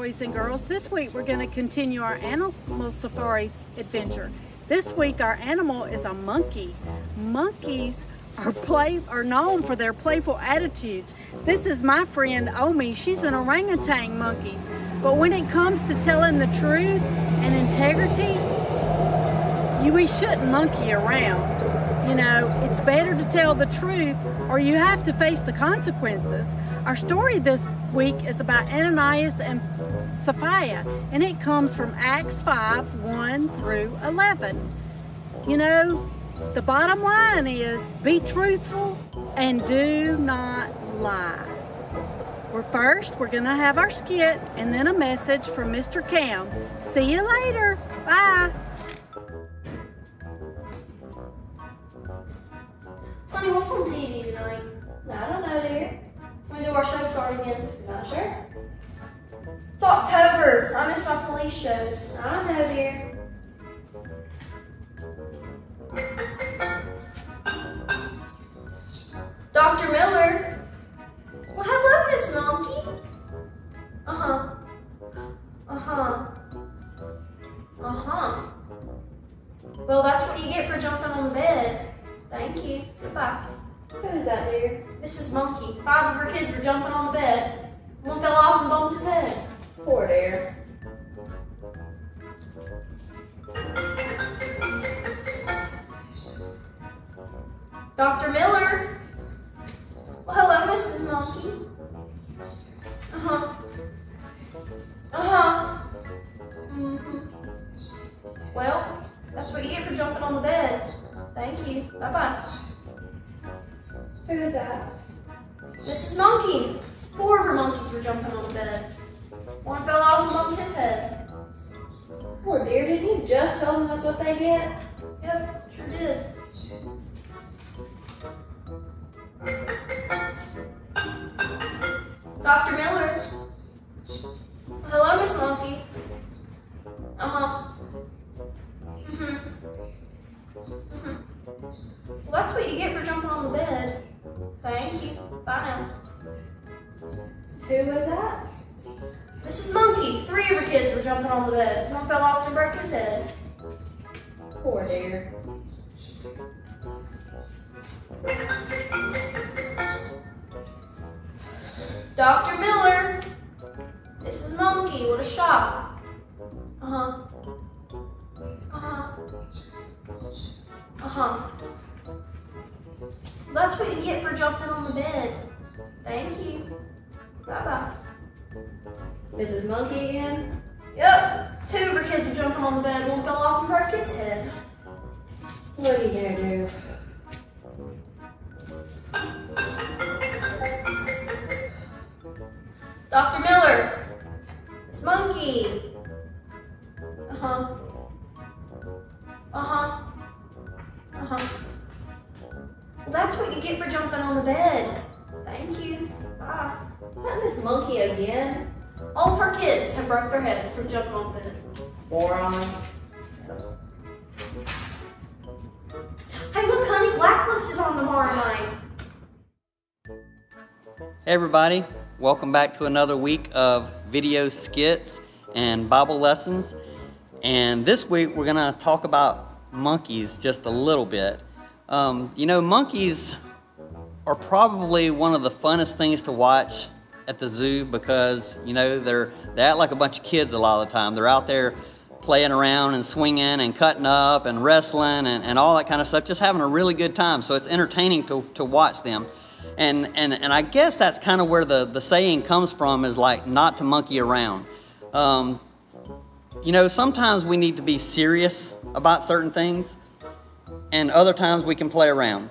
boys and girls. This week we're going to continue our animal safari adventure. This week our animal is a monkey. Monkeys are known for their playful attitudes. This is my friend Omi. She's an orangutan monkey. But when it comes to telling the truth and integrity, we shouldn't monkey around. You know, it's better to tell the truth or you have to face the consequences. Our story this week is about Ananias and Sapphira, and it comes from Acts 5:1 through 11. You know, the bottom line is be truthful and do not lie. We're going to have our skit and then a message from Mr. Cam. See you later. Bye. Honey, what's on TV tonight? No, I don't know, dear. When do our show start again? Not sure. It's October. I miss my police shows. I know, dear. Dr. Miller. Well, hello, Miss Monkey. Uh-huh. Uh-huh. Uh-huh. Well, that's what you get for jumping on the bed. Thank you. Goodbye. Who is that, dear? Mrs. Monkey. 5 of her kids were jumping on the bed. One fell off and bumped his head. Poor dear. Dr. Miller. Well, hello, Mrs. Monkey. Uh-huh. Uh-huh. Mm-hmm. Well, that's what you get for jumping on the bed. Thank you. Bye-bye. Who is that? Mrs. Monkey. 4 of her monkeys were jumping on the bed. One fell off and bumped his head. Poor dear, didn't you just tell us what they get? Yep, sure did. Dr. Miller. Hello, Miss Monkey. Uh-huh. Mm-hmm. Mm-hmm. Well, that's what you get for jumping on the bed. Thank you. Bye now. Who was that? Mrs. Monkey. 3 of her kids were jumping on the bed. One fell off and broke his head. Poor dear. Dr. Miller. Mrs. Monkey. What a shock. Uh-huh. Uh-huh. Uh-huh. That's what you get for jumping on the bed. Thank you. Bye-bye. Mrs. Monkey again? Yep. 2 of her kids were jumping on the bed. One fell off and broke his head. What are you gonna do? Dr. Miller. Miss Monkey. Uh-huh. Uh-huh. Uh-huh. Well, that's what you get for jumping on the bed. Thank you. Bye. Not Miss Monkey again. All of her kids have broke their head from jumping on the bed. Morons. Hey, look, honey, Blacklist is on tomorrow night. Hey everybody, welcome back to another week of video skits and Bible lessons. And this week we're gonna talk about monkeys just a little bit. You know, monkeys are probably one of the funnest things to watch at the zoo because, you know, they act like a bunch of kids a lot of the time. They're out there playing around and swinging and cutting up and wrestling and all that kind of stuff, just having a really good time. So it's entertaining to watch them. And I guess that's kind of where the saying comes from, is like not to monkey around. You know, sometimes we need to be serious about certain things, and other times we can play around.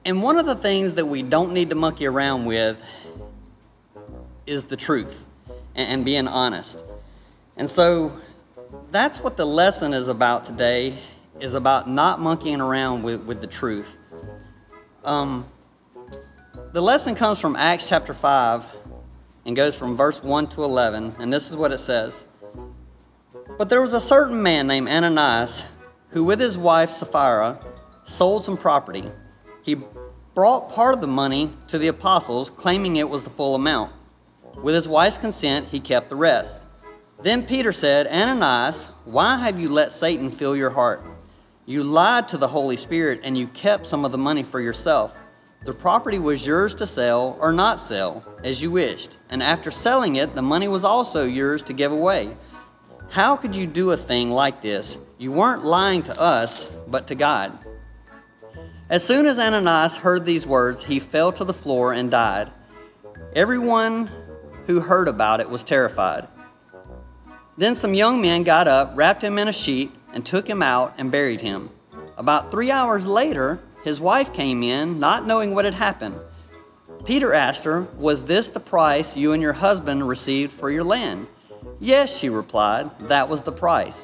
And one of the things that we don't need to monkey around with is the truth and being honest. And so that's what the lesson is about today, is about not monkeying around with the truth. The lesson comes from Acts chapter 5 and goes from verse 1 to 11, and this is what it says. But there was a certain man named Ananias who with his wife Sapphira sold some property. He brought part of the money to the apostles, claiming it was the full amount. With his wife's consent, he kept the rest. Then Peter said, Ananias, why have you let Satan fill your heart? You lied to the Holy Spirit and you kept some of the money for yourself. The property was yours to sell or not sell, as you wished. And after selling it, the money was also yours to give away. How could you do a thing like this? You weren't lying to us, but to God. As soon as Ananias heard these words, he fell to the floor and died. Everyone who heard about it was terrified. Then some young men got up, wrapped him in a sheet, and took him out and buried him. About 3 hours later, his wife came in, not knowing what had happened. Peter asked her, was this the price you and your husband received for your land? Yes, she replied, that was the price.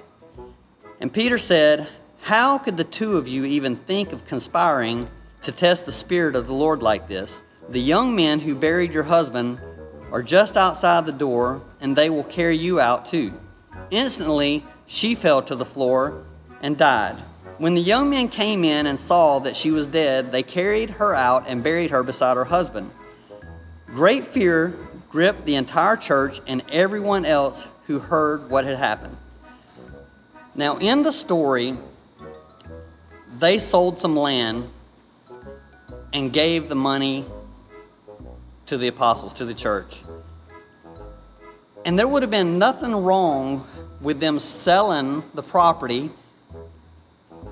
And Peter said, how could the two of you even think of conspiring to test the Spirit of the Lord like this? The young men who buried your husband are just outside the door, and they will carry you out too. Instantly, she fell to the floor and died. When the young men came in and saw that she was dead, they carried her out and buried her beside her husband. Great fear gripped the entire church and everyone else who heard what had happened. Now, in the story, they sold some land and gave the money to the apostles, to the church. And there would have been nothing wrong with them selling the property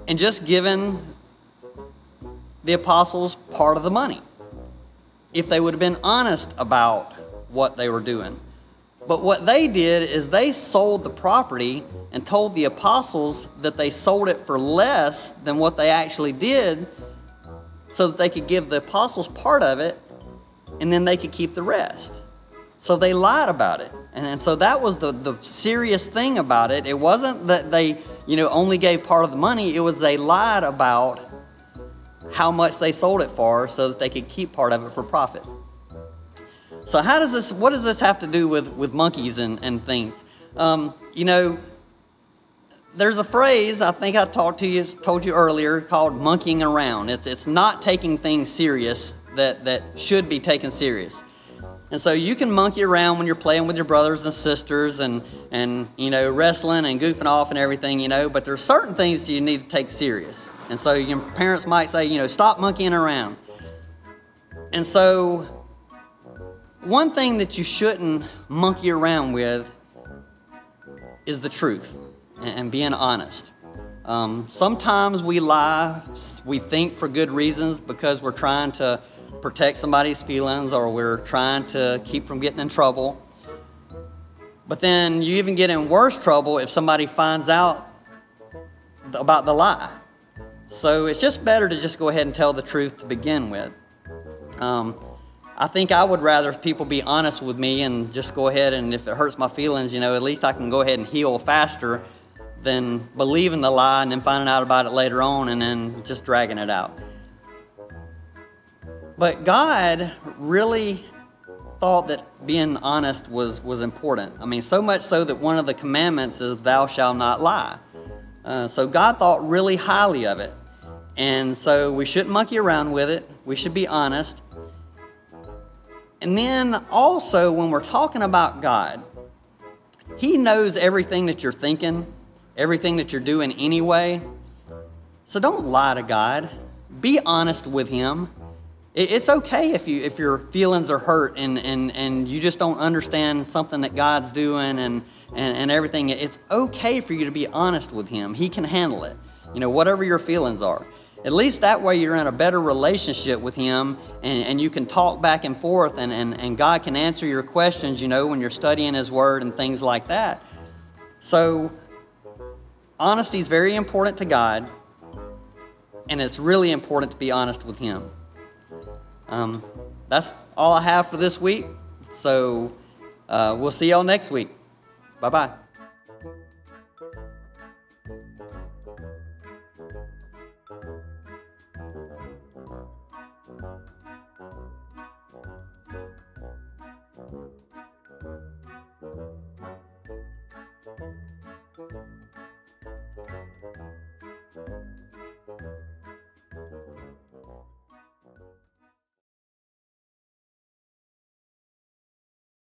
and just giving the apostles part of the money, if they would have been honest about what they were doing. But what they did is they sold the property and told the apostles that they sold it for less than what they actually did, so that they could give the apostles part of it and then they could keep the rest. So they lied about it. And so that was the serious thing about it. It wasn't that they, only gave part of the money. It was they lied about how much they sold it for so that they could keep part of it for profit. So what does this have to do with monkeys and things? There's a phrase I think I told you earlier called monkeying around. It's not taking things serious that should be taken serious. And so you can monkey around when you're playing with your brothers and sisters and wrestling and goofing off and everything, but there's certain things you need to take serious. And so your parents might say, stop monkeying around. And so one thing that you shouldn't monkey around with is the truth and being honest. Sometimes we lie, we think for good reasons, because we're trying to protect somebody's feelings or we're trying to keep from getting in trouble. But then you even get in worse trouble if somebody finds out about the lie. So it's just better to just go ahead and tell the truth to begin with. I think I would rather people be honest with me and just go ahead, and if it hurts my feelings, at least I can go ahead and heal faster than believing the lie and then finding out about it later on and then just dragging it out. But God really thought that being honest was important. I mean, so much so that one of the commandments is thou shalt not lie. So God thought really highly of it. And so we shouldn't monkey around with it. We should be honest. And then also when we're talking about God, He knows everything that you're thinking, everything that you're doing anyway. So don't lie to God. Be honest with Him. It's okay if your feelings are hurt and you just don't understand something that God's doing and everything. It's okay for you to be honest with Him. He can handle it, whatever your feelings are. At least that way you're in a better relationship with Him and you can talk back and forth and God can answer your questions, when you're studying His Word and things like that. So honesty is very important to God, and it's really important to be honest with Him. That's all I have for this week. So we'll see y'all next week. Bye-bye.